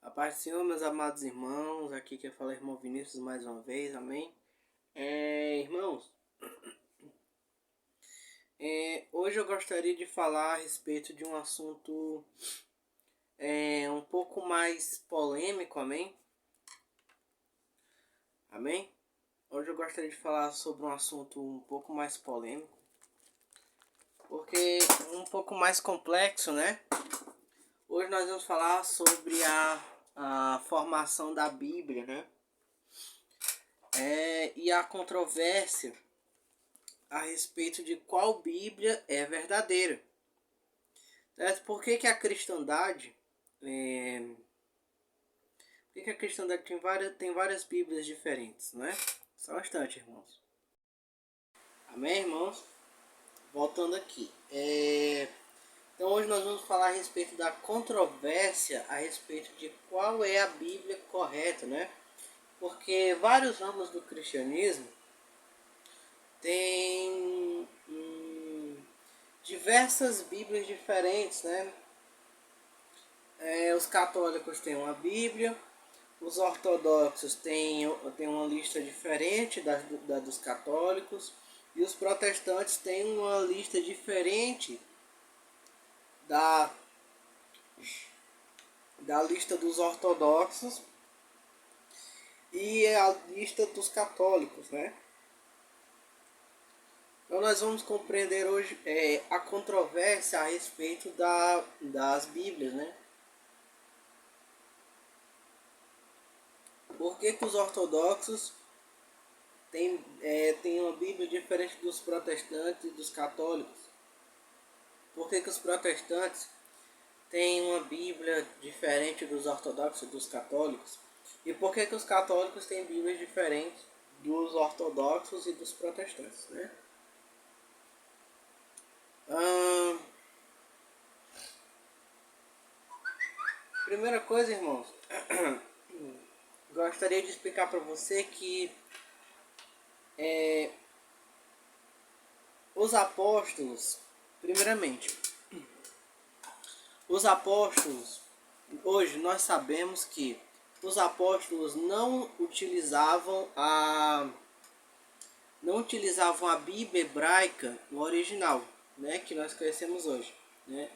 A paz do Senhor, meus amados irmãos, aqui que fala é irmão Vinícius mais uma vez, amém? Irmãos, hoje eu gostaria de falar a respeito de um assunto um pouco mais polêmico, amém? Amém? Hoje eu gostaria de falar sobre um assunto um pouco mais polêmico, porque um pouco mais complexo, né? Hoje nós vamos falar sobre a formação da Bíblia, né? E a controvérsia a respeito de qual Bíblia é verdadeira. Certo? Por que a cristandade... por que a cristandade tem várias Bíblias diferentes, né? Só um instante, irmãos. Amém, irmãos? Voltando aqui. Então hoje nós vamos falar a respeito da controvérsia a respeito de qual é a Bíblia correta, né? Porque vários ramos do cristianismo têm diversas Bíblias diferentes, né? Os católicos têm uma Bíblia, os ortodoxos têm uma lista diferente da dos católicos, e os protestantes têm uma lista diferente da, da lista dos ortodoxos e a lista dos católicos, né? Então nós vamos compreender hoje a controvérsia a respeito das Bíblias, né? Por que os ortodoxos têm uma Bíblia diferente dos protestantes e dos católicos? Por que os protestantes têm uma Bíblia diferente dos ortodoxos e dos católicos? E por que os católicos têm Bíblias diferentes dos ortodoxos e dos protestantes, né? Primeira coisa, irmãos, gostaria de explicar para você que os apóstolos, primeiramente, os apóstolos, hoje nós sabemos que os apóstolos não utilizavam a Bíblia hebraica no original, né, que nós conhecemos hoje, né?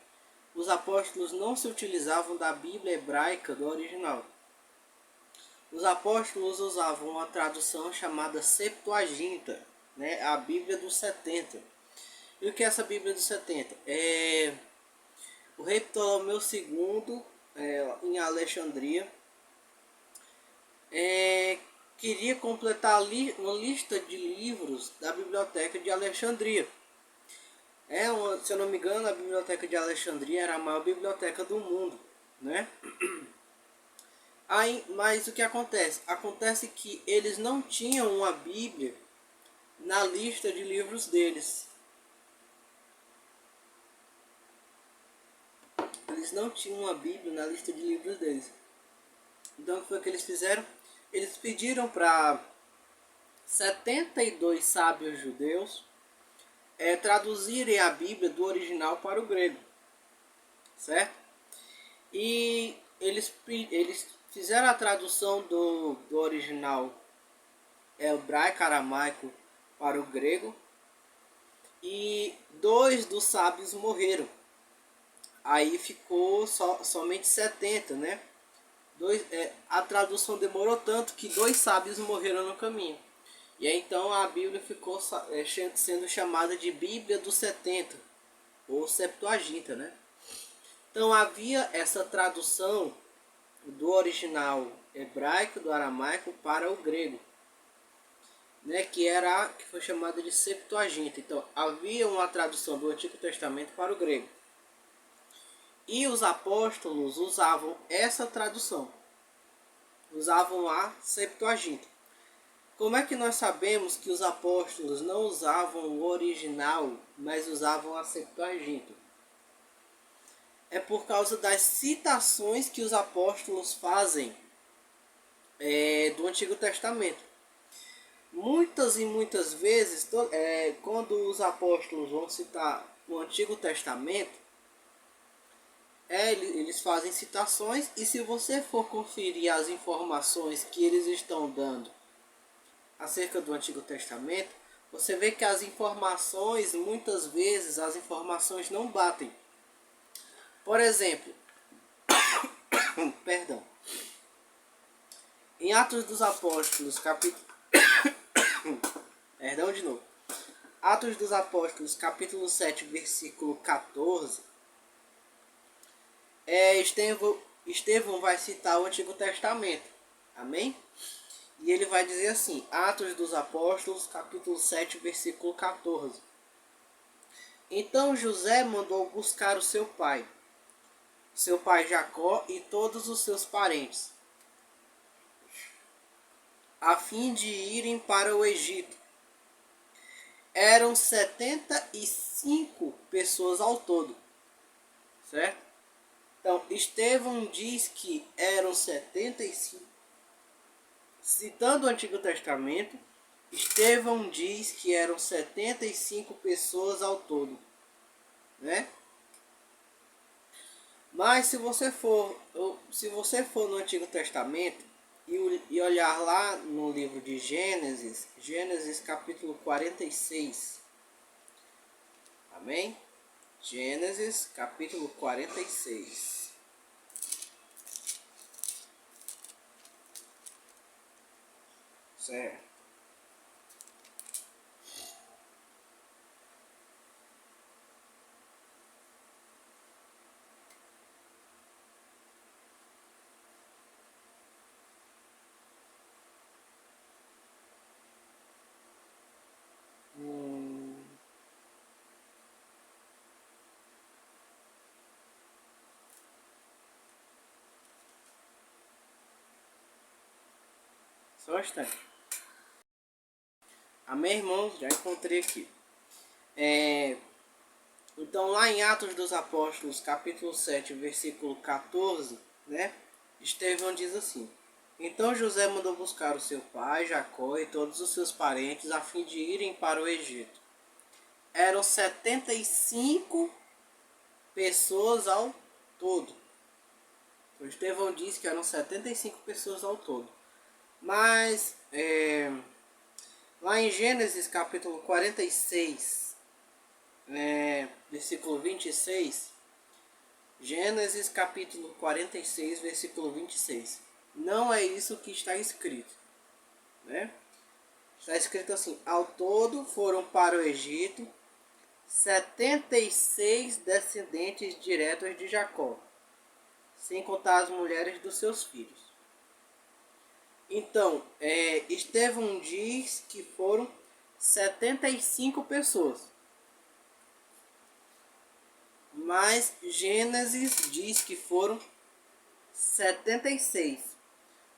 Os apóstolos não se utilizavam da Bíblia hebraica do original. Os apóstolos usavam uma tradução chamada Septuaginta, né, a Bíblia dos 70. E o que é essa Bíblia dos 70? O rei Ptolomeu II, em Alexandria, queria completar uma lista de livros da Biblioteca de Alexandria. Se eu não me engano, a Biblioteca de Alexandria era a maior biblioteca do mundo, né? Mas o que acontece? Acontece que eles não tinham uma Bíblia na lista de livros deles. Eles não tinham uma Bíblia na lista de livros deles. Então o que foi que eles fizeram? Eles pediram para 72 sábios judeus traduzirem a Bíblia do original para o grego, certo? E eles fizeram a tradução do original hebraico, aramaico para o grego, e 2 dos sábios morreram. Aí ficou somente 70, né? A tradução demorou tanto que 2 sábios morreram no caminho. E aí, então a Bíblia ficou sendo chamada de Bíblia dos 70, ou Septuaginta, né? Então havia essa tradução do original hebraico, do aramaico, para o grego, né? Que foi chamada de Septuaginta. Então havia uma tradução do Antigo Testamento para o grego. E os apóstolos usavam essa tradução, usavam a Septuaginta. Como é que nós sabemos que os apóstolos não usavam o original, mas usavam a Septuaginta? É por causa das citações que os apóstolos fazem do Antigo Testamento. Muitas e muitas vezes, quando os apóstolos vão citar o Antigo Testamento, eles fazem citações, e se você for conferir as informações que eles estão dando acerca do Antigo Testamento, você vê que as informações, muitas vezes, as informações não batem. Por exemplo, perdão, em Atos dos Apóstolos, perdão de novo. Atos dos Apóstolos, capítulo 7, versículo 14, Estevão vai citar o Antigo Testamento. Amém? E ele vai dizer assim, Atos dos Apóstolos, capítulo 7, versículo 14. Então José mandou buscar o seu pai Jacó e todos os seus parentes, a fim de irem para o Egito. Eram 75 pessoas ao todo, certo? Então, Estevão diz que eram 75. Citando o Antigo Testamento, Estevão diz que eram 75 pessoas ao todo, né? Mas se você for no Antigo Testamento e olhar lá no livro de Gênesis, Gênesis capítulo 46. Amém? Gênesis capítulo 46. Certo. Só um instante. Amém, irmãos? Já encontrei aqui. Então, lá em Atos dos Apóstolos, capítulo 7, versículo 14, né? Estevão diz assim: Então José mandou buscar o seu pai, Jacó, e todos os seus parentes, a fim de irem para o Egito. Eram 75 pessoas ao todo. O Estevão diz que eram 75 pessoas ao todo. Mas, lá em Gênesis capítulo 46, versículo 26, Gênesis capítulo 46, versículo 26. Não é isso que está escrito, né? Está escrito assim: Ao todo foram para o Egito 76 descendentes diretos de Jacó, sem contar as mulheres dos seus filhos. Então, Estevão diz que foram 75 pessoas. Mas Gênesis diz que foram 76.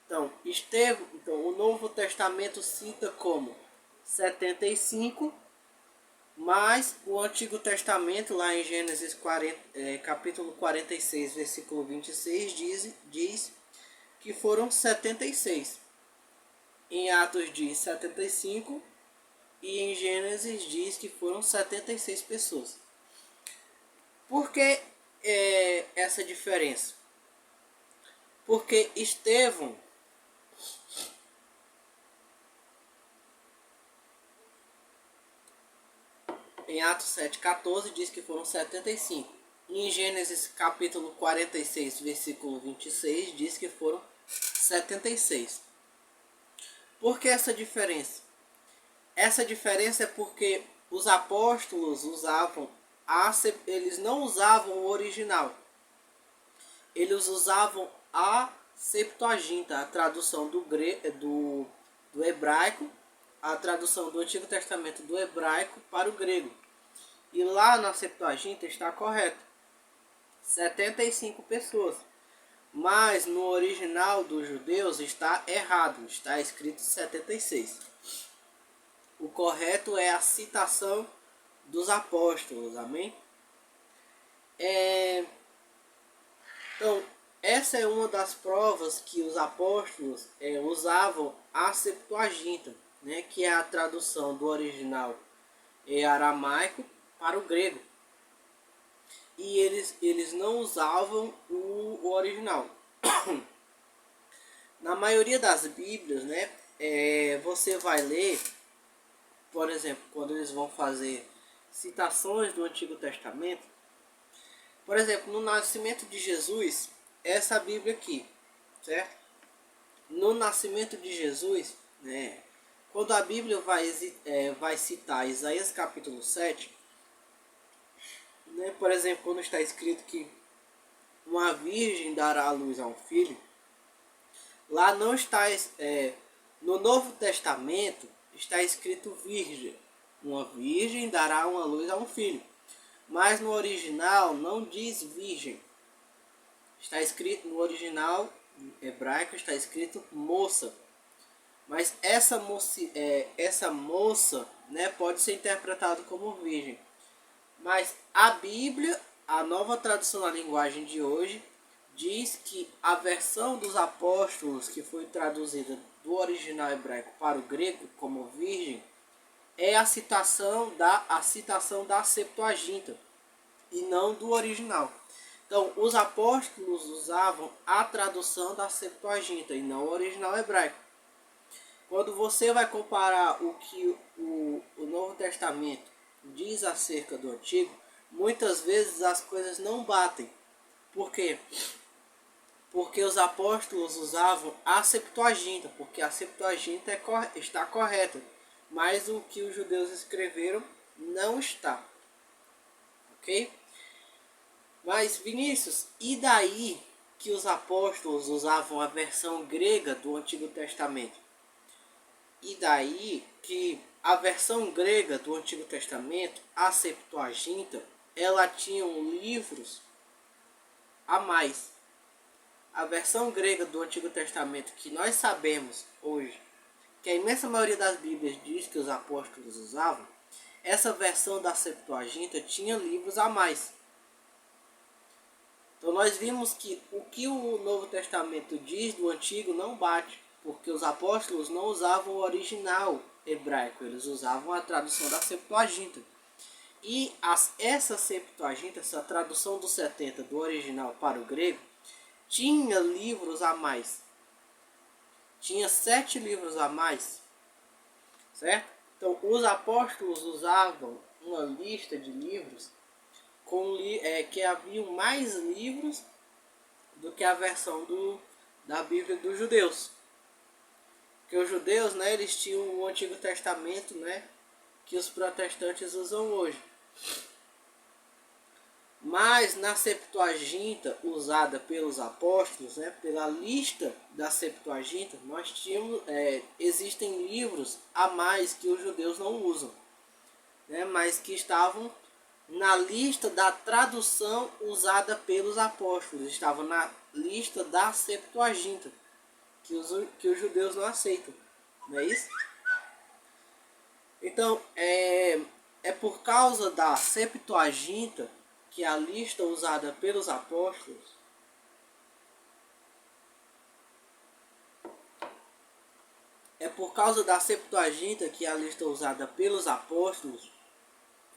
Então, o Novo Testamento cita como 75, mas o Antigo Testamento, lá em Gênesis capítulo 46, versículo 26, diz que foram 76. Em Atos diz 75 e em Gênesis diz que foram 76 pessoas. Por que essa diferença? Porque Estevão em Atos 7,14 diz que foram 75. E em Gênesis capítulo 46, versículo 26 diz que foram 76. Por que essa diferença? Essa diferença é porque os apóstolos eles não usavam o original. Eles usavam a Septuaginta, a tradução do hebraico, a tradução do Antigo Testamento do hebraico para o grego. E lá na Septuaginta está correto, 75 pessoas. Mas no original dos judeus está errado, está escrito 76. O correto é a citação dos apóstolos, amém? Então, essa é uma das provas que os apóstolos usavam a Septuaginta, né, que é a tradução do original aramaico para o grego. e eles não usavam o original. Na maioria das Bíblias, né, você vai ler, por exemplo, quando eles vão fazer citações do Antigo Testamento, por exemplo, no nascimento de Jesus, essa Bíblia aqui, certo? No nascimento de Jesus, né, quando a Bíblia vai citar Isaías capítulo 7, né, por exemplo, quando está escrito que uma virgem dará à luz a um filho, lá não está, no Novo Testamento está escrito virgem. Uma virgem dará uma luz a um filho. Mas no original não diz virgem. Está escrito no original hebraico, está escrito moça. Mas essa moça, né, pode ser interpretada como virgem. Mas a Bíblia, a nova tradução na linguagem de hoje, diz que a versão dos apóstolos que foi traduzida do original hebraico para o grego como virgem é a citação da Septuaginta e não do original. Então, os apóstolos usavam a tradução da Septuaginta e não o original hebraico. Quando você vai comparar o que o Novo Testamento diz acerca do Antigo, muitas vezes as coisas não batem. Por quê? Porque os apóstolos usavam a Septuaginta, porque a Septuaginta está correta, mas o que os judeus escreveram não está. Ok? Mas, Vinícius, e daí que os apóstolos usavam a versão grega do Antigo Testamento? E daí que a versão grega do Antigo Testamento, a Septuaginta, ela tinha livros a mais. A versão grega do Antigo Testamento que nós sabemos hoje, que a imensa maioria das Bíblias diz que os apóstolos usavam, essa versão da Septuaginta tinha livros a mais. Então nós vimos que o que o Novo Testamento diz do Antigo não bate, porque os apóstolos não usavam o original hebraico, eles usavam a tradução da Septuaginta. E essa Septuaginta, essa tradução dos 70 do original para o grego, tinha livros a mais. Tinha 7 livros a mais. Certo? Então os apóstolos usavam uma lista de livros que haviam mais livros do que a versão da Bíblia dos judeus. Porque os judeus, né, eles tinham o Antigo Testamento, né, que os protestantes usam hoje. Mas na Septuaginta usada pelos apóstolos, né, pela lista da Septuaginta, nós tínhamos, existem livros a mais que os judeus não usam, né, mas que estavam na lista da tradução usada pelos apóstolos, estavam na lista da Septuaginta, que os judeus não aceitam, não é isso? Então, é por causa da Septuaginta que a lista usada pelos apóstolos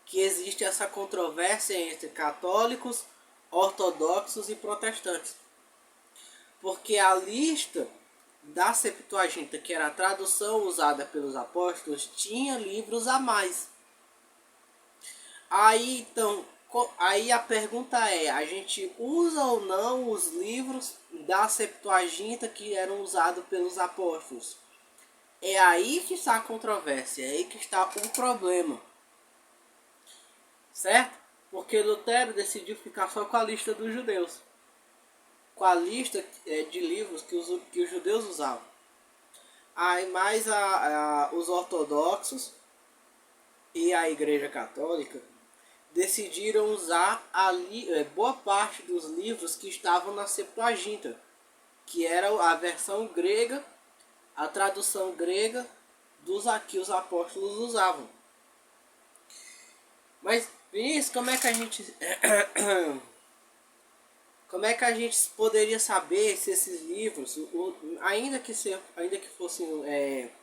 que existe essa controvérsia entre católicos, ortodoxos e protestantes. Porque a lista da Septuaginta, que era a tradução usada pelos apóstolos, tinha livros a mais. Aí a pergunta é, a gente usa ou não os livros da Septuaginta que eram usados pelos apóstolos? É aí que está a controvérsia, é aí que está o problema. Certo? Porque Lutero decidiu ficar só com a lista dos judeus. Com a lista de livros que os judeus usavam. Aí mais os ortodoxos e a Igreja Católica decidiram usar boa parte dos livros que estavam na Septuaginta, que era a versão grega, a tradução grega que os apóstolos usavam. Mas, Vinícius, como é que a gente poderia saber se esses livros, ainda que fossem,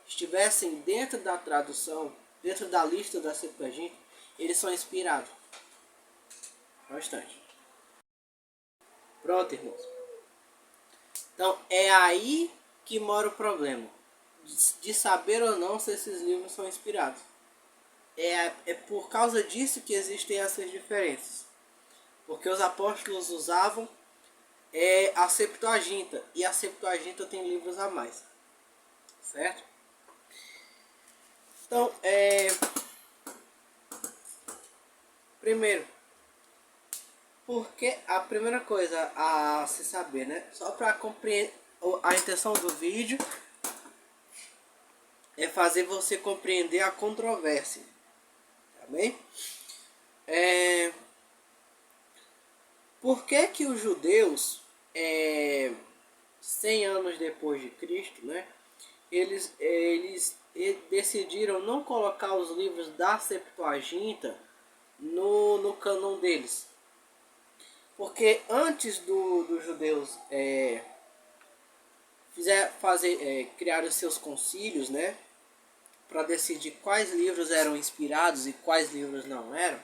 estivessem dentro da tradução, dentro da lista da Septuaginta, eles são inspirados? Bastante. Pronto, irmãos. Então é aí que mora o problema. De saber ou não se esses livros são inspirados. É por causa disso que existem essas diferenças. Porque os apóstolos usavam a Septuaginta. E a Septuaginta tem livros a mais. Certo? Então, primeiro, porque a primeira coisa a se saber, né? Só para compreender a intenção do vídeo é fazer você compreender a controvérsia. Tá bem? Por que os judeus, 100 anos depois de Cristo, né? Eles decidiram não colocar os livros da Septuaginta no cânon deles. Porque antes dos judeus criar os seus concílios, né, para decidir quais livros eram inspirados e quais livros não eram,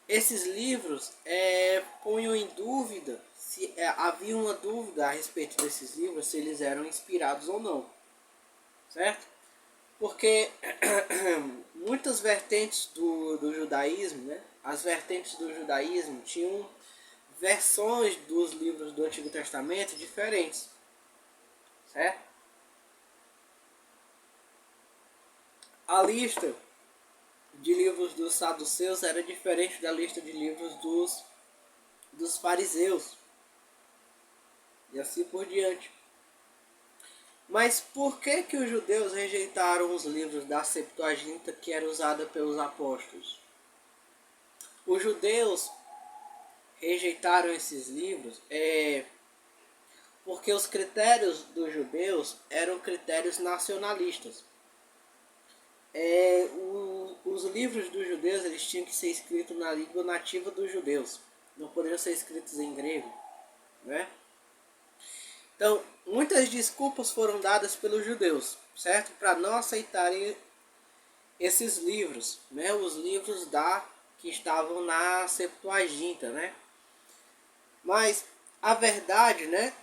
esses livros punham em dúvida, se havia uma dúvida a respeito desses livros, se eles eram inspirados ou não, certo? Porque muitas vertentes do judaísmo, né, as vertentes do judaísmo tinham versões dos livros do Antigo Testamento diferentes, certo? A lista de livros dos saduceus era diferente da lista de livros dos fariseus, e assim por diante. Mas por que os judeus rejeitaram os livros da Septuaginta que era usada pelos apóstolos? Os judeus rejeitaram esses livros porque os critérios dos judeus eram critérios nacionalistas. Os livros dos judeus eles tinham que ser escritos na língua nativa dos judeus, não poderiam ser escritos em grego, né? Então, muitas desculpas foram dadas pelos judeus, certo? Para não aceitarem esses livros, né? Os livros que estavam na Septuaginta, né? Mas a verdade, né?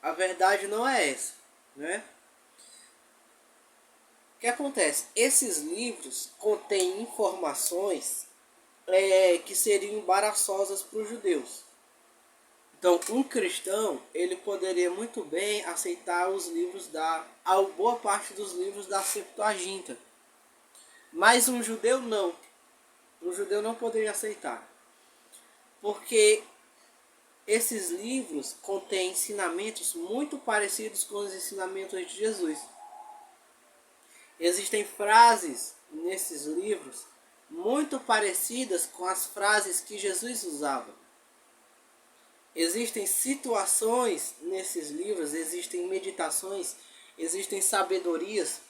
A verdade não é essa, né? O que acontece? Esses livros contêm informações que seriam embaraçosas para os judeus. Então, um cristão, ele poderia muito bem aceitar os livros a boa parte dos livros da Septuaginta. Mas um judeu não. Um judeu não poderia aceitar. Porque esses livros contêm ensinamentos muito parecidos com os ensinamentos de Jesus. Existem frases nesses livros muito parecidas com as frases que Jesus usava. Existem situações nesses livros, existem meditações, existem sabedorias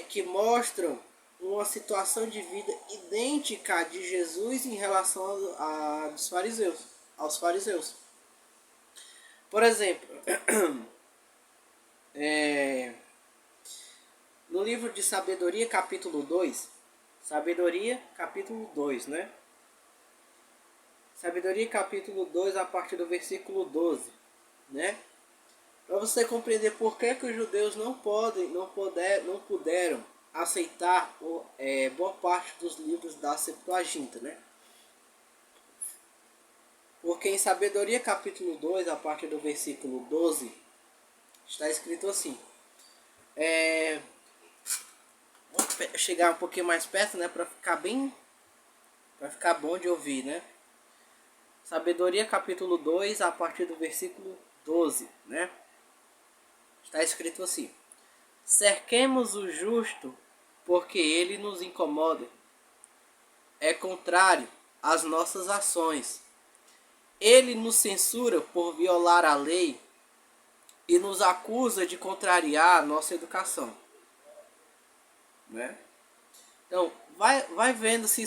que mostram uma situação de vida idêntica de Jesus em relação aos fariseus. Por exemplo, no livro de Sabedoria, capítulo 2, Sabedoria, capítulo 2, né? Sabedoria, capítulo 2, a partir do versículo 12, né? Para você compreender por que os judeus não puderam aceitar boa parte dos livros da Septuaginta, né? Porque em Sabedoria, capítulo 2, a partir do versículo 12, está escrito assim. Vou chegar um pouquinho mais perto, né? Para ficar bom de ouvir, né? Sabedoria, capítulo 2, a partir do versículo 12, né? Está escrito assim: cerquemos o justo, porque ele nos incomoda. É contrário às nossas ações. Ele nos censura por violar a lei e nos acusa de contrariar a nossa educação, né? Então, vai vendo se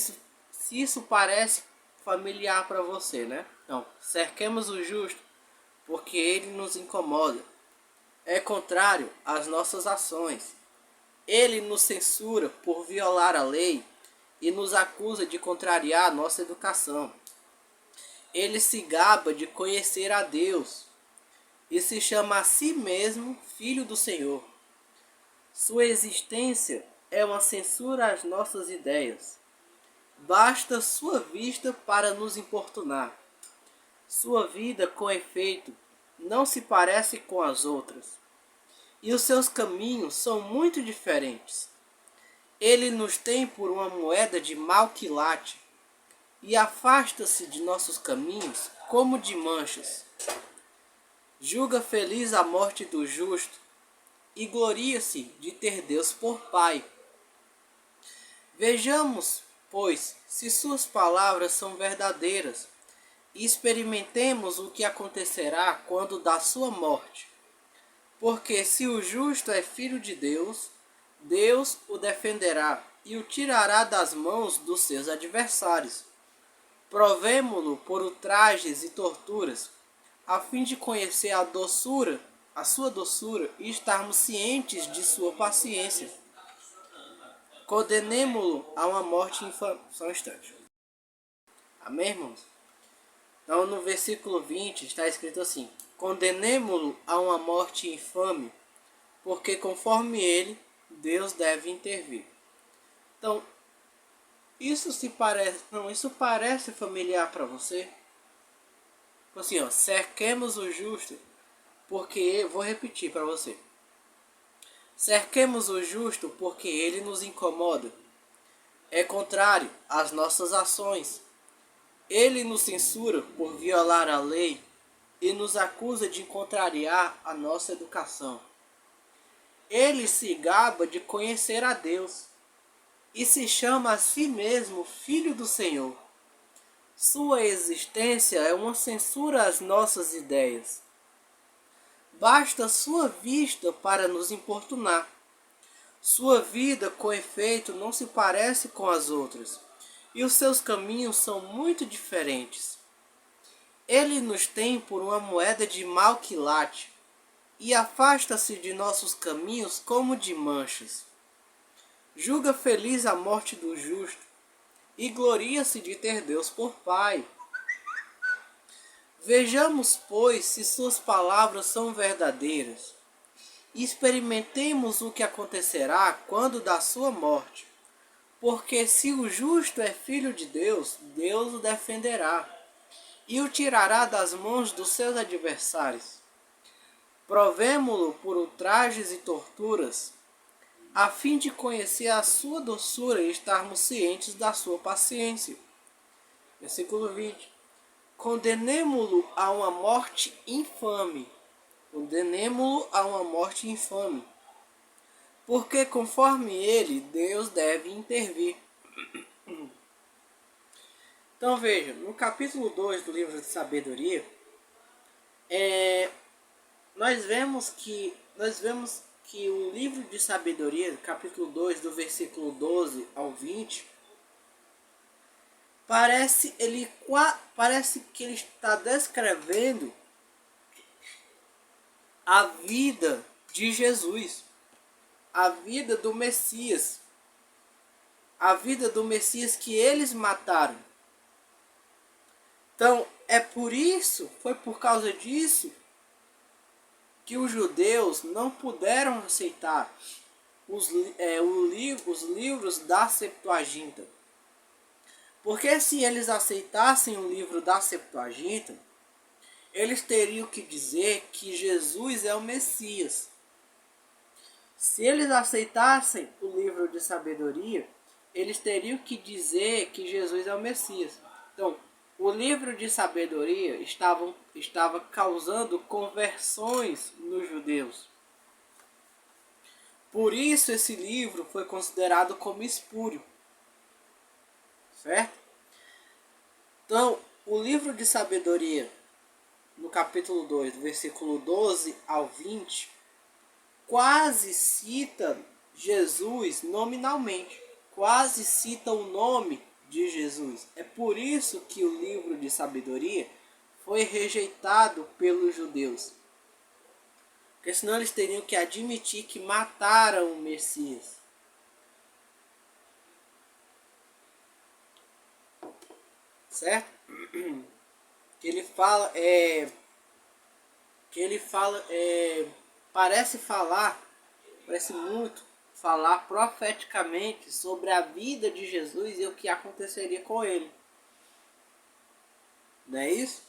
isso parece familiar para você, né? Então, cerquemos o justo, porque ele nos incomoda. É contrário às nossas ações. Ele nos censura por violar a lei e nos acusa de contrariar a nossa educação. Ele se gaba de conhecer a Deus e se chama a si mesmo Filho do Senhor. Sua existência é uma censura às nossas ideias. Basta sua vista para nos importunar. Sua vida, com efeito, não se parece com as outras, e os seus caminhos são muito diferentes. Ele nos tem por uma moeda de mau quilate, e afasta-se de nossos caminhos como de manchas. Julga feliz a morte do justo, e gloria-se de ter Deus por Pai. Vejamos, pois, se suas palavras são verdadeiras, e experimentemos o que acontecerá quando da sua morte. Porque se o justo é filho de Deus, Deus o defenderá e o tirará das mãos dos seus adversários. Provemo-lo por ultrajes e torturas, a fim de conhecer a sua doçura e estarmos cientes de sua paciência. Condenemo-lo a uma morte infame. Só um instante. Amém, irmãos? Então, no versículo 20 está escrito assim: condenemo-lo a uma morte infame, porque conforme ele, Deus deve intervir. Então, isso parece familiar para você? Assim, ó, cerquemos o justo, porque, vou repetir para você. Cerquemos o justo porque ele nos incomoda. É contrário às nossas ações. Ele nos censura por violar a lei e nos acusa de contrariar a nossa educação. Ele se gaba de conhecer a Deus e se chama a si mesmo Filho do Senhor. Sua existência é uma censura às nossas ideias. Basta sua vista para nos importunar. Sua vida, com efeito, não se parece com as outras, e os seus caminhos são muito diferentes. Ele nos tem por uma moeda de mau quilate, e afasta-se de nossos caminhos como de manchas. Julga feliz a morte do justo, e gloria-se de ter Deus por Pai. Vejamos, pois, se suas palavras são verdadeiras, e experimentemos o que acontecerá quando da sua morte. Porque se o justo é filho de Deus, Deus o defenderá, e o tirará das mãos dos seus adversários. Provemo-lo por ultrajes e torturas, a fim de conhecer a sua doçura e estarmos cientes da sua paciência. Versículo 20. Condenemo-lo a uma morte infame. Condenemo-lo a uma morte infame. Porque conforme ele, Deus deve intervir. Então veja, no capítulo 2 do livro de Sabedoria, nós vemos que o livro de Sabedoria, capítulo 2, do versículo 12 ao 20, parece que ele está descrevendo a vida de Jesus, a vida do Messias, a vida do Messias que eles mataram. Então, foi por causa disso que os judeus não puderam aceitar os livros da Septuaginta. Porque se eles aceitassem o livro da Septuaginta, eles teriam que dizer que Jesus é o Messias. Se eles aceitassem o livro de Sabedoria, eles teriam que dizer que Jesus é o Messias. Então, o livro de Sabedoria estava causando conversões nos judeus. Por isso esse livro foi considerado como espúrio. Certo? Então, o livro de Sabedoria, no capítulo 2, do versículo 12 ao 20, quase cita Jesus nominalmente. Quase cita o nome de Jesus. É por isso que o livro de Sabedoria foi rejeitado pelos judeus. Porque senão eles teriam que admitir que mataram o Messias. certo? Que ele fala, parece muito falar profeticamente sobre a vida de Jesus e o que aconteceria com ele. Não é isso?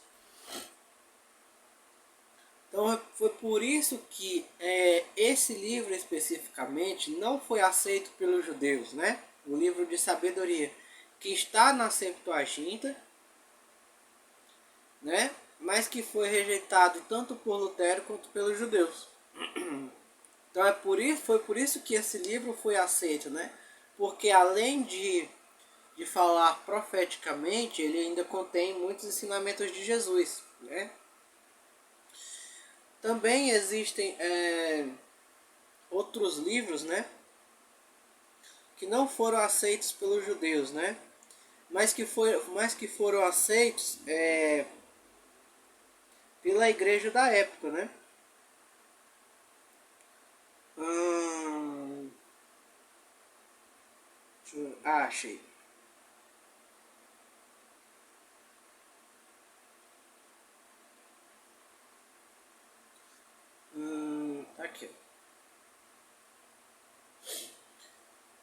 Então foi por isso que esse livro especificamente não foi aceito pelos judeus, né? O livro de sabedoria, que está na Septuaginta, né? Mas que foi rejeitado tanto por Lutero quanto pelos judeus. Então foi por isso que esse livro foi aceito, né? Porque além de falar profeticamente, ele ainda contém muitos ensinamentos de Jesus, né? Também existem outros livros, né, que não foram aceitos pelos judeus, né, mas que foram aceitos pela igreja da época, né. Achei. Tá aqui.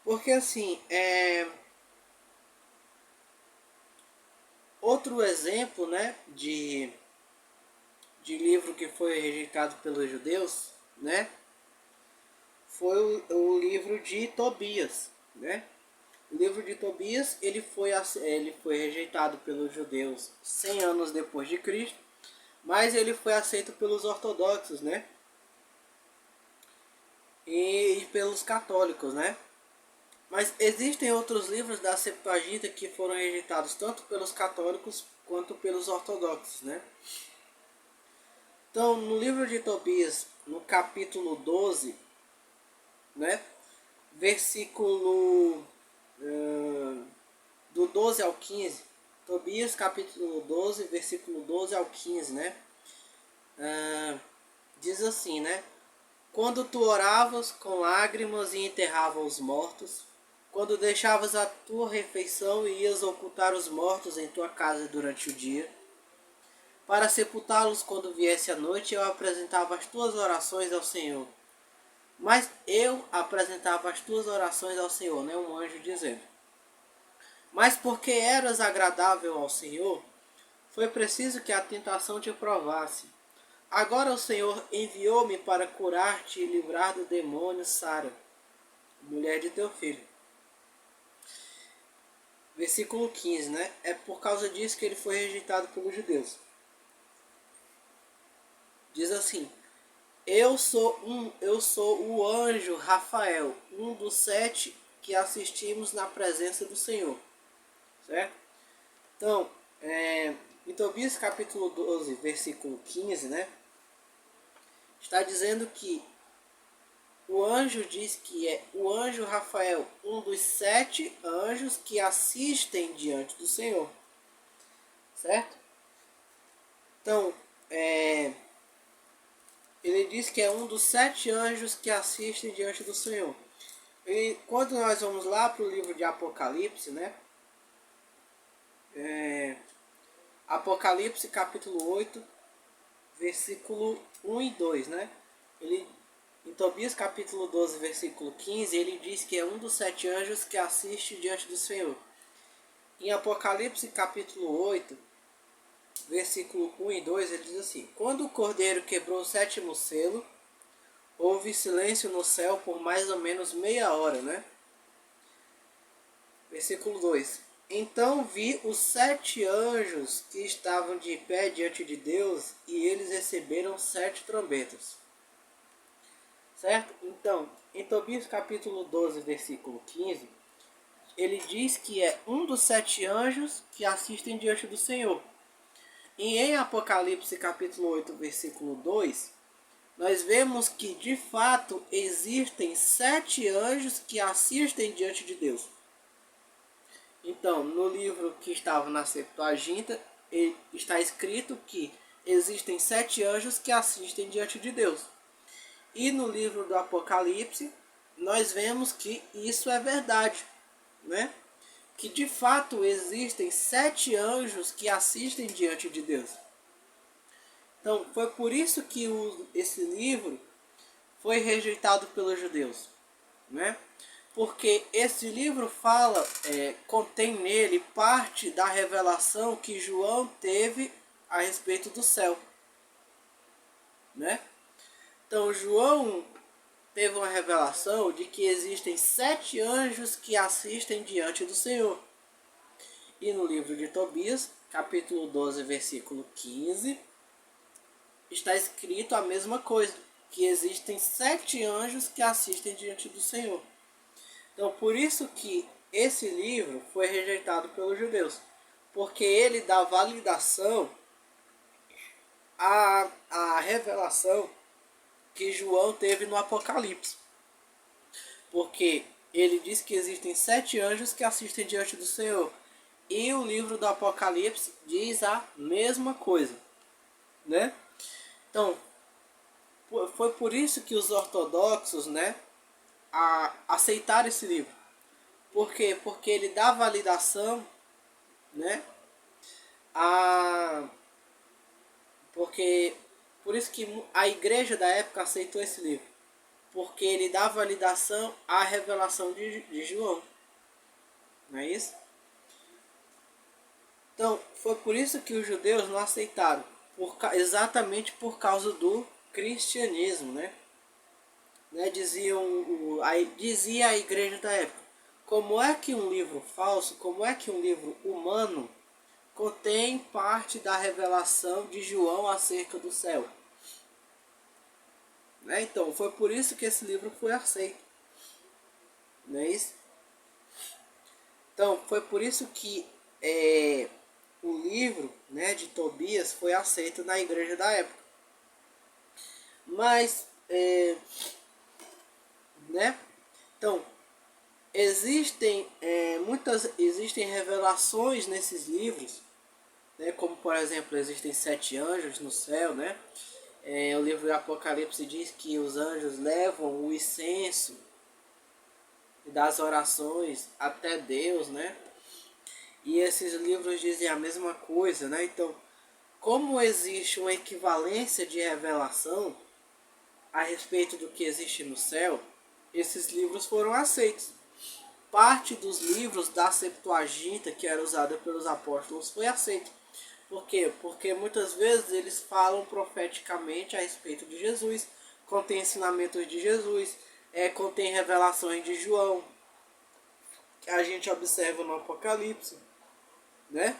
Porque assim, outro exemplo, né, de livro que foi rejeitado pelos judeus, né, foi o livro de Tobias, né. O livro de Tobias ele foi rejeitado pelos judeus 100 anos depois de Cristo, mas ele foi aceito pelos ortodoxos, né, e pelos católicos, né. Mas existem outros livros da Septuaginta que foram rejeitados tanto pelos católicos quanto pelos ortodoxos, né. Então, no livro de Tobias, no capítulo 12, né, versículo do 12 ao 15, Tobias capítulo 12, versículo 12 ao 15, né, diz assim, né, quando tu oravas com lágrimas e enterravas os mortos, quando deixavas a tua refeição e ias ocultar os mortos em tua casa durante o dia, para sepultá-los quando viesse a noite, eu apresentava as tuas orações ao Senhor. Mas eu apresentava as tuas orações ao Senhor, né? Um anjo dizendo. Mas porque eras agradável ao Senhor, foi preciso que a tentação te provasse. Agora o Senhor enviou-me para curar-te e livrar do demônio Sara, mulher de teu filho. Versículo 15, né? É por causa disso que ele foi rejeitado pelos judeus. Diz assim: eu sou o anjo Rafael, um dos 7 que assistimos na presença do Senhor. Certo? Então, em Tobias capítulo 12, versículo 15, né? Está dizendo que o anjo diz que é o anjo Rafael, um dos 7 anjos que assistem diante do Senhor. Certo? Então, ele diz que é um dos 7 anjos que assistem diante do Senhor. E quando nós vamos lá para o livro de Apocalipse, né? Apocalipse capítulo 8, versículo 1 e 2, né? Em Tobias capítulo 12, versículo 15, ele diz que é um dos 7 anjos que assiste diante do Senhor. Em Apocalipse capítulo 8, versículo 1 e 2, ele diz assim: quando o cordeiro quebrou o 7º selo, houve silêncio no céu por mais ou menos meia hora, né? Versículo 2. Então vi os 7 anjos que estavam de pé diante de Deus, e eles receberam 7 trombetas. Certo? Então, em Tobias capítulo 12, versículo 15, ele diz que é um dos 7 anjos que assistem diante do Senhor. E em Apocalipse capítulo 8, versículo 2, nós vemos que de fato existem 7 anjos que assistem diante de Deus. Então, no livro que estava na Septuaginta, está escrito que existem 7 anjos que assistem diante de Deus. E no livro do Apocalipse, nós vemos que isso é verdade, né? que de fato existem 7 anjos que assistem diante de Deus. Então, foi por isso que esse livro foi rejeitado pelos judeus, né? Porque esse livro contém nele parte da revelação que João teve a respeito do céu, né? Então, João teve uma revelação de que existem 7 anjos que assistem diante do Senhor. E no livro de Tobias, capítulo 12, versículo 15, está escrito a mesma coisa, que existem 7 anjos que assistem diante do Senhor. Então, por isso que esse livro foi rejeitado pelos judeus, porque ele dá validação à revelação que João teve no Apocalipse. Porque ele diz que existem 7 anjos que assistem diante do Senhor. E o livro do Apocalipse diz a mesma coisa, né? Então, foi por isso que os ortodoxos, né, aceitaram esse livro. Por quê? Porque ele dá validação, né, por isso que a igreja da época aceitou esse livro. Porque ele dá validação à revelação de João. Não é isso? Então, foi por isso que os judeus não aceitaram. Exatamente por causa do cristianismo, né? Dizia a igreja da época: como é que um livro falso, como é que um livro humano contém parte da revelação de João acerca do céu? Né? Então, foi por isso que esse livro foi aceito. Não é isso? Então, foi por isso que o livro, né, de Tobias foi aceito na igreja da época. Mas, né? Então, existem revelações nesses livros, né? Como, por exemplo, existem 7 anjos no céu, né? O livro do Apocalipse diz que os anjos levam o incenso das orações até Deus, né? E esses livros dizem a mesma coisa, né? Então, como existe uma equivalência de revelação a respeito do que existe no céu, esses livros foram aceitos. Parte dos livros da Septuaginta, que era usada pelos apóstolos, foi aceita. Por quê? Porque muitas vezes eles falam profeticamente a respeito de Jesus, contém ensinamentos de Jesus, contém revelações de João, que a gente observa no Apocalipse, né?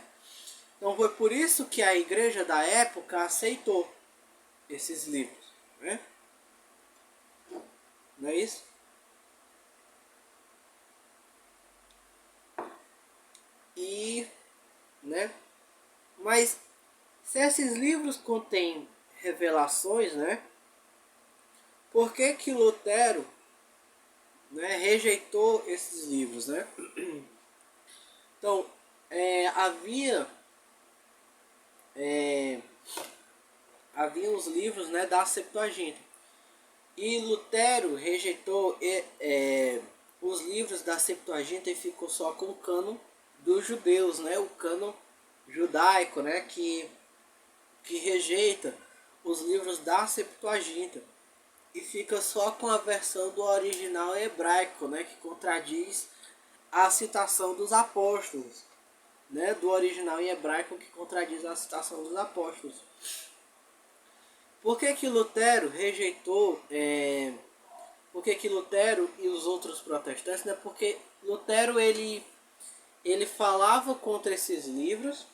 Então foi por isso que a igreja da época aceitou esses livros, né? Não é isso? E, né? Mas se esses livros contêm revelações, né? Por que que Lutero, né, rejeitou esses livros, né? Então, havia os livros, né, da Septuaginta. E Lutero rejeitou os livros da Septuaginta e ficou só com o cânon dos judeus, né? O cânon judaico, né? Que rejeita os livros da Septuaginta e fica só com a versão do original hebraico, né? Que contradiz a citação dos apóstolos, né? Do original em hebraico que contradiz a citação dos apóstolos. Por que que Lutero rejeitou? Por que que Lutero e os outros protestantes? Né? Porque Lutero ele falava contra esses livros,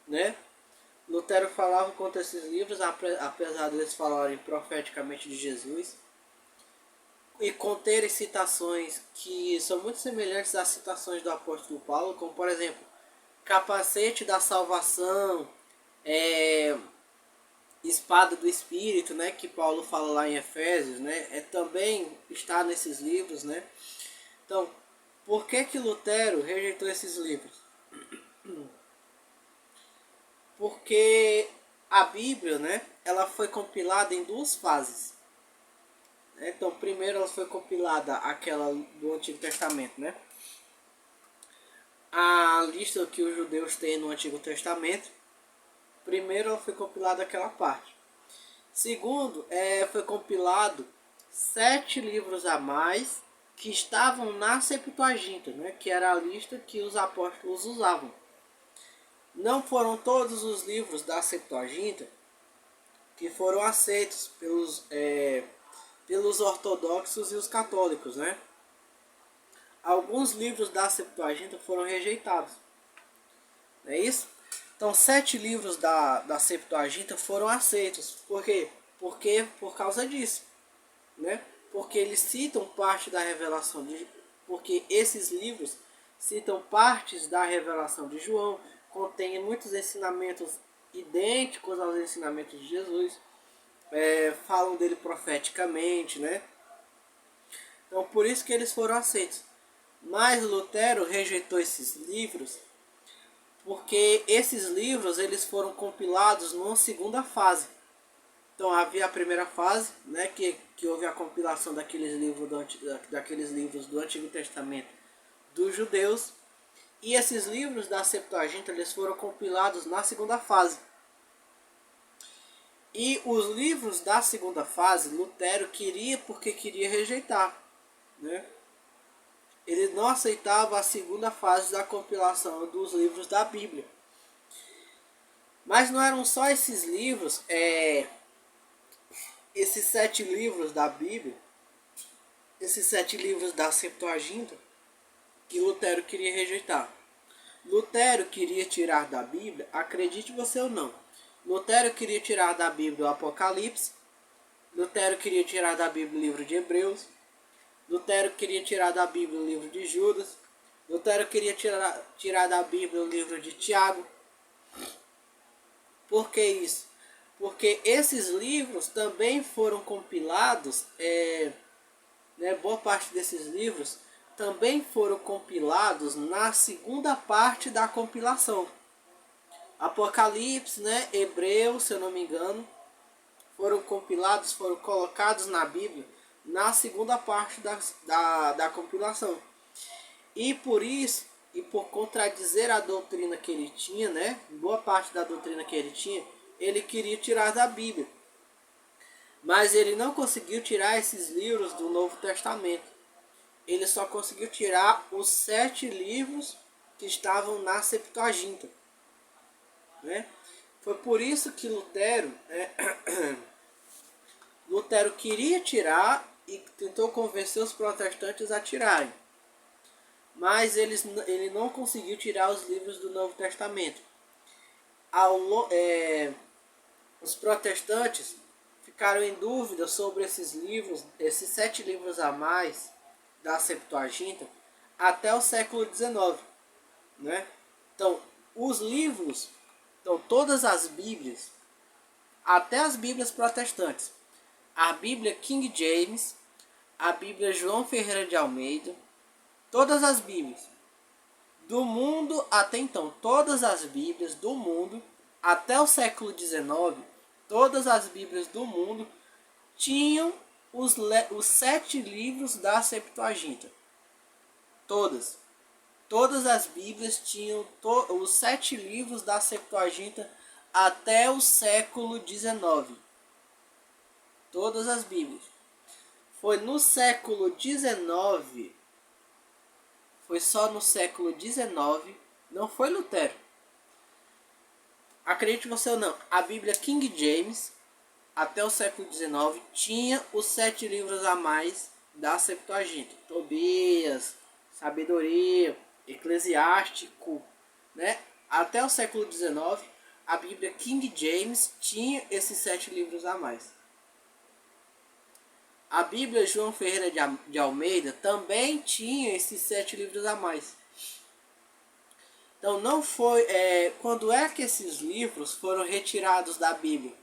né? Lutero falava contra esses livros, apesar de eles falarem profeticamente de Jesus e conterem citações que são muito semelhantes às citações do apóstolo Paulo, como por exemplo, capacete da salvação, espada do Espírito, né, que Paulo fala lá em Efésios, né, também está nesses livros, né. Então, por que que Lutero rejeitou esses livros? Porque a Bíblia, né, ela foi compilada em 2 fases. Então, primeiro ela foi compilada aquela do Antigo Testamento, né, a lista que os judeus têm no Antigo Testamento. Primeiro, foi compilada aquela parte. Segundo, foi compilado 7 livros a mais que estavam na Septuaginta, né, que era a lista que os apóstolos usavam. Não foram todos os livros da Septuaginta que foram aceitos pelos ortodoxos e os católicos, né? Alguns livros da Septuaginta foram rejeitados. Não é isso? Então, 7 livros da Septuaginta foram aceitos. Por quê? Porque por causa disso, né? Porque eles citam parte da revelação de... Porque esses livros citam partes da revelação de João, contêm muitos ensinamentos idênticos aos ensinamentos de Jesus, falam dele profeticamente, né? Então, por isso que eles foram aceitos. Mas Lutero rejeitou esses livros porque esses livros eles foram compilados numa segunda fase. Então havia a primeira fase, né, que houve a compilação daqueles livros do Antigo Testamento dos judeus, e esses livros da Septuaginta eles foram compilados na segunda fase. E os livros da segunda fase Lutero queria porque queria rejeitar, né? Ele não aceitava a segunda fase da compilação dos livros da Bíblia. Mas não eram só esses livros, esses 7 livros da Bíblia, esses 7 livros da Septuaginta, que Lutero queria rejeitar. Lutero queria tirar da Bíblia, acredite você ou não, Lutero queria tirar da Bíblia o Apocalipse, Lutero queria tirar da Bíblia o livro de Hebreus, Lutero queria tirar da Bíblia o livro de Judas, Lutero queria tirar da Bíblia o livro de Tiago. Por que isso? Porque esses livros também foram compilados, boa parte desses livros também foram compilados na segunda parte da compilação. Apocalipse, né, Hebreus, se eu não me engano, foram compilados, foram colocados na Bíblia na segunda parte da compilação. E por isso, e por contradizer a doutrina que ele tinha, né, boa parte da doutrina que ele tinha, ele queria tirar da Bíblia. Mas ele não conseguiu tirar esses livros do Novo Testamento. Ele só conseguiu tirar os 7 livros que estavam na Septuaginta, né? Foi por isso que Lutero queria tirar e tentou convencer os protestantes a tirarem. Mas ele não conseguiu tirar os livros do Novo Testamento. Os protestantes ficaram em dúvida sobre esses livros, esses 7 livros a mais da Septuaginta, até o século XIX, né? Então, os livros, então todas as Bíblias, até as Bíblias protestantes, a Bíblia King James, a Bíblia João Ferreira de Almeida, todas as Bíblias do mundo até então, todas as Bíblias do mundo até o século XIX, todas as Bíblias do mundo tinham os 7 livros da Septuaginta. Todas as Bíblias tinham os 7 livros da Septuaginta até o século XIX. Todas as Bíblias. Foi no século XIX, foi só no século XIX, não foi Lutero. Acredite você ou não, a Bíblia King James, até o século XIX, tinha os 7 livros a mais da Septuaginta. Tobias, Sabedoria, Eclesiástico, né? Até o século XIX, a Bíblia King James tinha esses 7 livros a mais. A Bíblia João Ferreira de Almeida também tinha esses 7 livros a mais. Então não foi... quando é que esses livros foram retirados da Bíblia?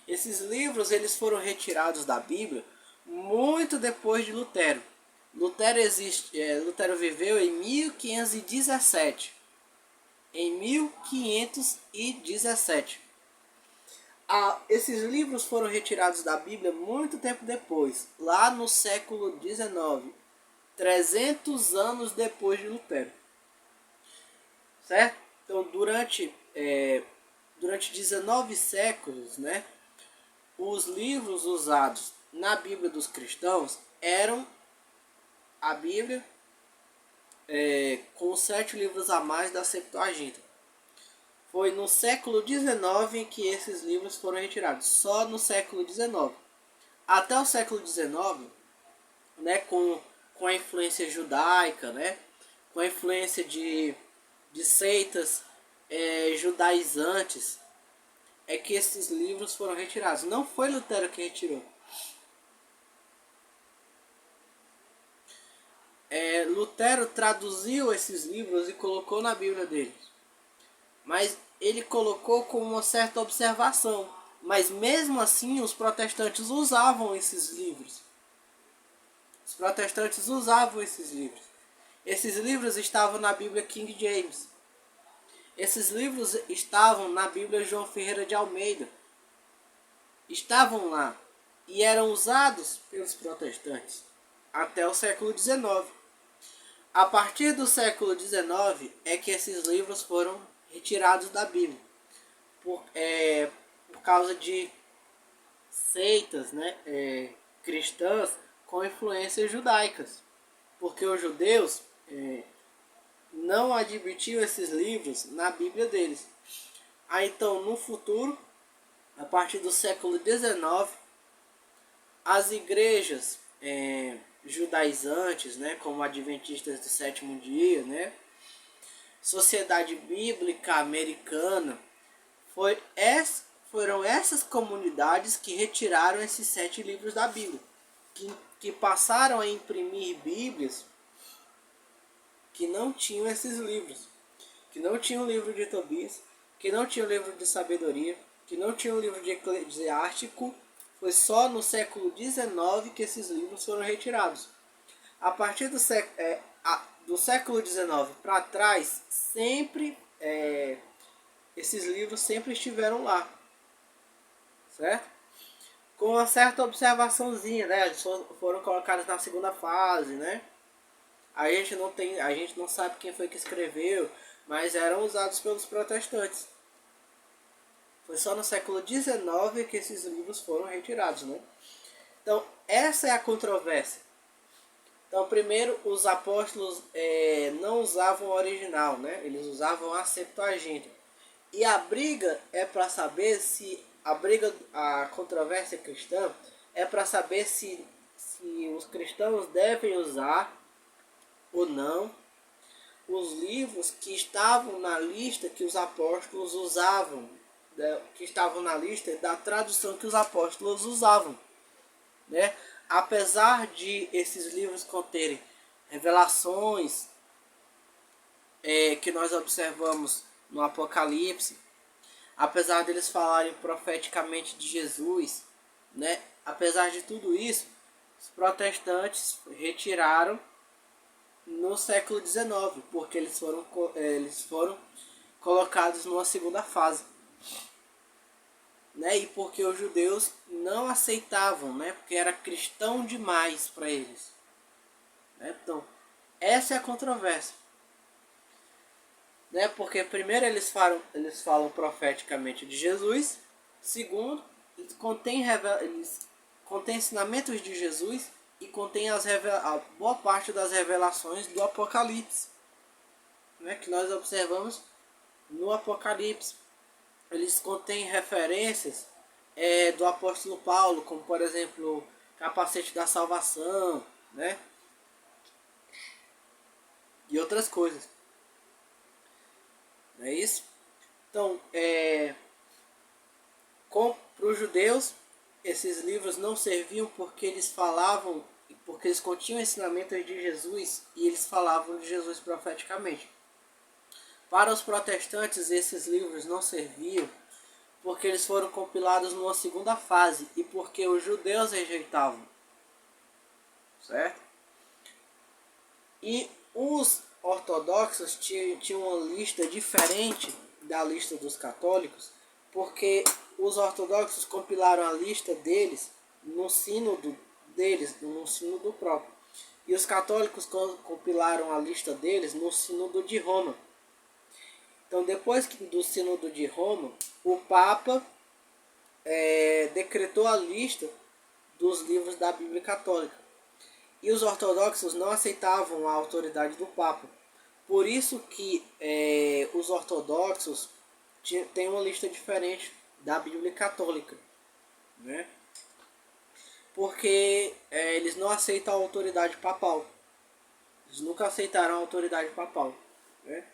Esses livros eles foram retirados da Bíblia muito depois de Lutero. Lutero viveu em 1517. Em 1517. Esses livros foram retirados da Bíblia muito tempo depois, lá no século XIX, 300 anos depois de Lutero. certo? Então, durante 19 séculos, né, os livros usados na Bíblia dos cristãos eram a Bíblia com os 7 livros a mais da Septuaginta. Foi no século XIX que esses livros foram retirados, só no século XIX. Até o século XIX, né, com a influência judaica, né, com a influência de seitas judaizantes, é que esses livros foram retirados. Não foi Lutero que retirou. Lutero traduziu esses livros e colocou na Bíblia dele. Mas ele colocou com uma certa observação. Mas mesmo assim os protestantes usavam esses livros. Os protestantes usavam esses livros. Esses livros estavam na Bíblia King James. Esses livros estavam na Bíblia João Ferreira de Almeida. Estavam lá e eram usados pelos protestantes até o século XIX. A partir do século XIX é que esses livros foram retirados da Bíblia por causa de seitas, né, cristãs com influências judaicas, porque os judeus não admitiam esses livros na Bíblia deles. Aí então, no futuro, a partir do século XIX, as igrejas judaizantes, né, como adventistas do sétimo dia, né, Sociedade Bíblica Americana, foram essas comunidades que retiraram esses 7 livros da Bíblia, que passaram a imprimir Bíblias que não tinham esses livros, que não tinham o livro de Tobias, que não tinham o livro de sabedoria, que não tinham o livro de Eclesiástico. Foi só no século XIX que esses livros foram retirados. A partir do século XIX para trás, sempre esses livros sempre estiveram lá, certo? Com uma certa observaçãozinha, né? Eles foram colocados na segunda fase, né? A gente não sabe quem foi que escreveu, mas eram usados pelos protestantes. Foi só no século XIX que esses livros foram retirados, né? Então, essa é a controvérsia. Então, primeiro, os apóstolos não usavam o original, né? Eles usavam a Septuaginta. E a briga é para saber se a controvérsia cristã é para saber se os cristãos devem usar ou não os livros que estavam na lista que os apóstolos usavam, que estavam na lista da tradução que os apóstolos usavam, né? Apesar de esses livros conterem revelações que nós observamos no Apocalipse, apesar deles falarem profeticamente de Jesus, né? Apesar de tudo isso, os protestantes retiraram no século XIX, porque eles foram colocados numa segunda fase, né? E porque os judeus não aceitavam, né? Porque era cristão demais para eles, né? Então, essa é a controvérsia, né? Porque primeiro eles falam profeticamente de Jesus, segundo, eles contêm ensinamentos de Jesus e contém a boa parte das revelações do Apocalipse, né, que nós observamos no Apocalipse. Eles contêm referências do apóstolo Paulo, como por exemplo o capacete da salvação, né, e outras coisas. Não é isso? Então, para os judeus, esses livros não serviam porque eles continham ensinamentos de Jesus e eles falavam de Jesus profeticamente. Para os protestantes, esses livros não serviam porque eles foram compilados numa segunda fase e porque os judeus rejeitavam, certo? E os ortodoxos tinham uma lista diferente da lista dos católicos, porque os ortodoxos compilaram a lista deles no sínodo próprio. E os católicos compilaram a lista deles no sínodo de Roma. Então, depois do Sínodo de Roma, o Papa decretou a lista dos livros da Bíblia Católica. E os ortodoxos não aceitavam a autoridade do Papa. Por isso que os ortodoxos têm uma lista diferente da Bíblia Católica, né? Porque eles não aceitam a autoridade papal. Eles nunca aceitaram a autoridade papal, né?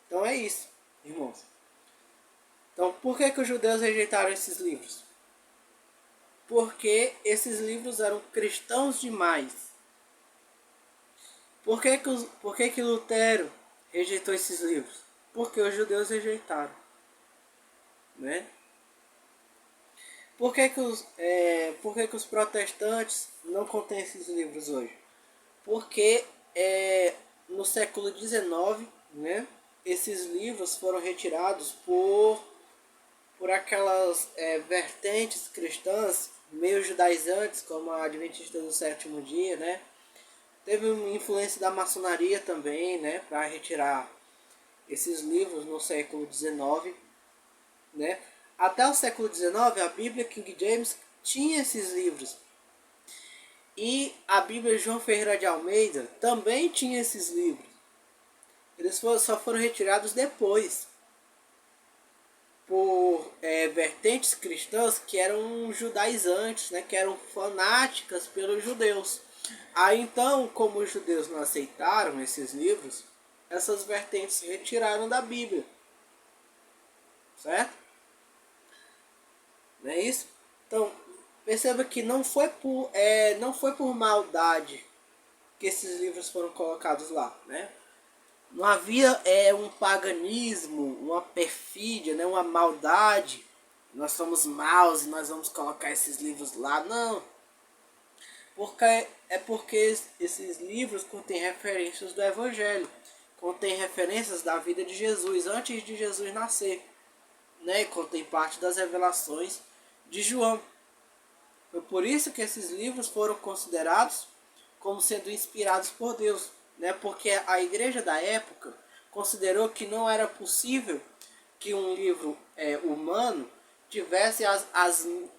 Então é isso, irmãos. Então, por que os judeus rejeitaram esses livros? Porque esses livros eram cristãos demais. Por que Lutero rejeitou esses livros? Porque os judeus rejeitaram, né? Por que os protestantes não contêm esses livros hoje? Porque no século XIX, né, esses livros foram retirados por aquelas vertentes cristãs meio judaizantes, como a Adventista do Sétimo Dia, né? Teve uma influência da maçonaria também, né, para retirar esses livros no século XIX, né? Até o século XIX, a Bíblia King James tinha esses livros. E a Bíblia João Ferreira de Almeida também tinha esses livros. Eles só foram retirados depois por vertentes cristãs que eram judaizantes, né, que eram fanáticas pelos judeus. Aí então, como os judeus não aceitaram esses livros, essas vertentes se retiraram da Bíblia. Certo? Não é isso? Então, perceba que não foi por maldade que esses livros foram colocados lá, né? Não havia um paganismo, uma perfídia, né? Uma maldade. Nós somos maus e nós vamos colocar esses livros lá. Não. Porque esses livros contêm referências do Evangelho. Contêm referências da vida de Jesus, antes de Jesus nascer. Né? Contém parte das revelações de João. Foi por isso que esses livros foram considerados como sendo inspirados por Deus, né? Porque a igreja da época considerou que não era possível que um livro humano tivesse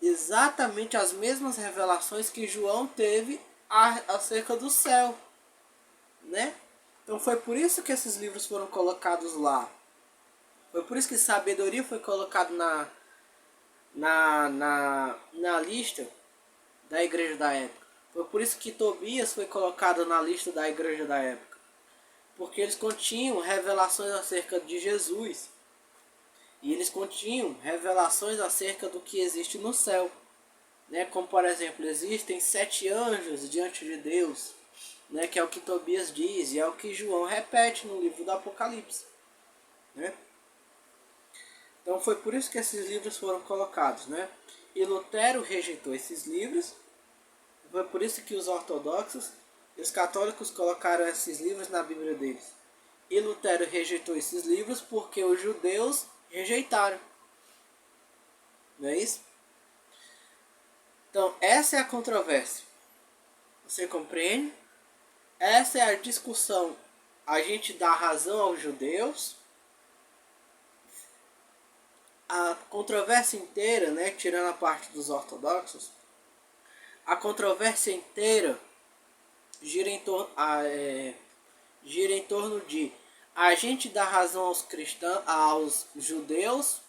exatamente as mesmas revelações que João teve acerca do céu, né? Então foi por isso que esses livros foram colocados lá. Foi por isso que sabedoria foi colocado na lista da igreja da época. Foi por isso que Tobias foi colocado na lista da igreja da época. Porque eles continham revelações acerca de Jesus. E eles continham revelações acerca do que existe no céu. Né? Como, por exemplo, existem 7 anjos diante de Deus. Né? Que é o que Tobias diz e é o que João repete no livro do Apocalipse. Né? Então foi por isso que esses livros foram colocados. Né? E Lutero rejeitou esses livros. Foi por isso que os ortodoxos e os católicos colocaram esses livros na Bíblia deles. E Lutero rejeitou esses livros porque os judeus rejeitaram. Não é isso? Então, essa é a controvérsia. Você compreende? Essa é a discussão. A gente dá razão aos judeus. A controvérsia inteira, né, tirando a parte dos ortodoxos, a controvérsia inteira gira em torno de a gente dar razão aos cristãos, aos judeus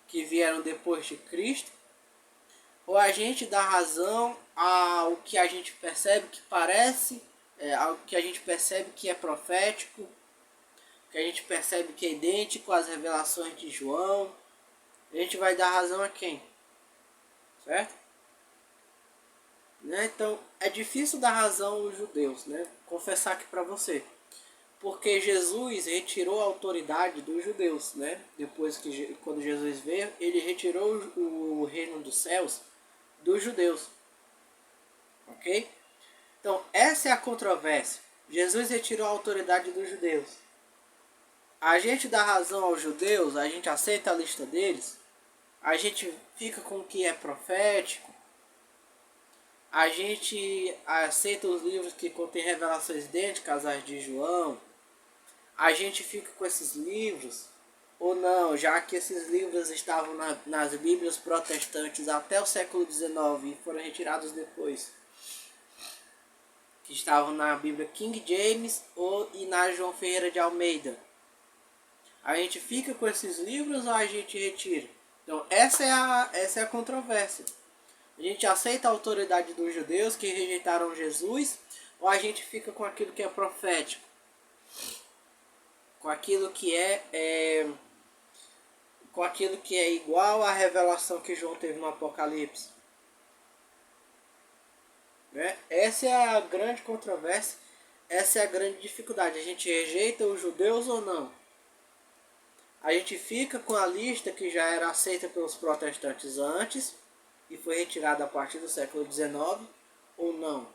que vieram depois de Cristo, ou a gente dá razão ao que a gente percebe que parece, ao que a gente percebe que é profético, que a gente percebe que é idêntico às revelações de João. A gente vai dar razão a quem? Certo? Né? Então, é difícil dar razão aos judeus, né? Confessar aqui para você. Porque Jesus retirou a autoridade dos judeus, né? Depois que, quando Jesus veio, ele retirou o reino dos céus dos judeus. Ok? Então, essa é a controvérsia. Jesus retirou a autoridade dos judeus. A gente dá razão aos judeus, a gente aceita a lista deles, a gente fica com o que é profético, a gente aceita os livros que contêm revelações idênticas às de João, a gente fica com esses livros ou não, já que esses livros estavam nas Bíblias protestantes até o século XIX e foram retirados depois, que estavam na Bíblia King James e na João Ferreira de Almeida. A gente fica com esses livros ou a gente retira? Então essa é a controvérsia. A gente aceita a autoridade dos judeus que rejeitaram Jesus, ou a gente fica com aquilo que é profético? Com aquilo que com aquilo que é igual à revelação que João teve no Apocalipse. Né? Essa é a grande controvérsia, essa é a grande dificuldade. A gente rejeita os judeus ou não? A gente fica com a lista que já era aceita pelos protestantes antes e foi retirada a partir do século XIX ou não?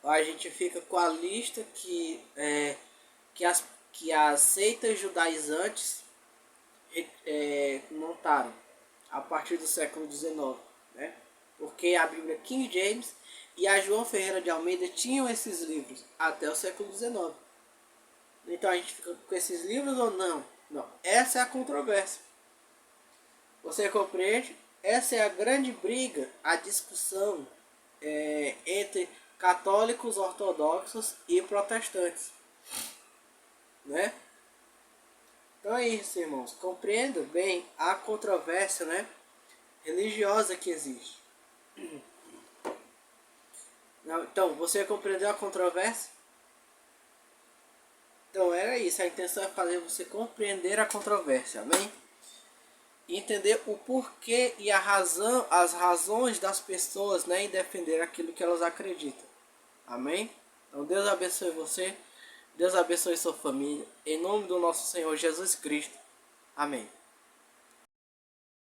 Ou a gente fica com a lista que as seitas judaizantes montaram a partir do século XIX, né? Porque a Bíblia King James e a João Ferreira de Almeida tinham esses livros até o século XIX. Então a gente fica com esses livros ou não? Não, essa é a controvérsia. Você compreende? Essa é a grande briga, a discussão entre católicos, ortodoxos e protestantes, né? Então é isso, irmãos. Compreendo bem a controvérsia, né, religiosa que existe. Então, você compreendeu a controvérsia? Então era isso. A intenção é fazer você compreender a controvérsia, amém? E entender o porquê e as razões das pessoas, né, em defender aquilo que elas acreditam. Amém? Então Deus abençoe você. Deus abençoe sua família. Em nome do nosso Senhor Jesus Cristo. Amém.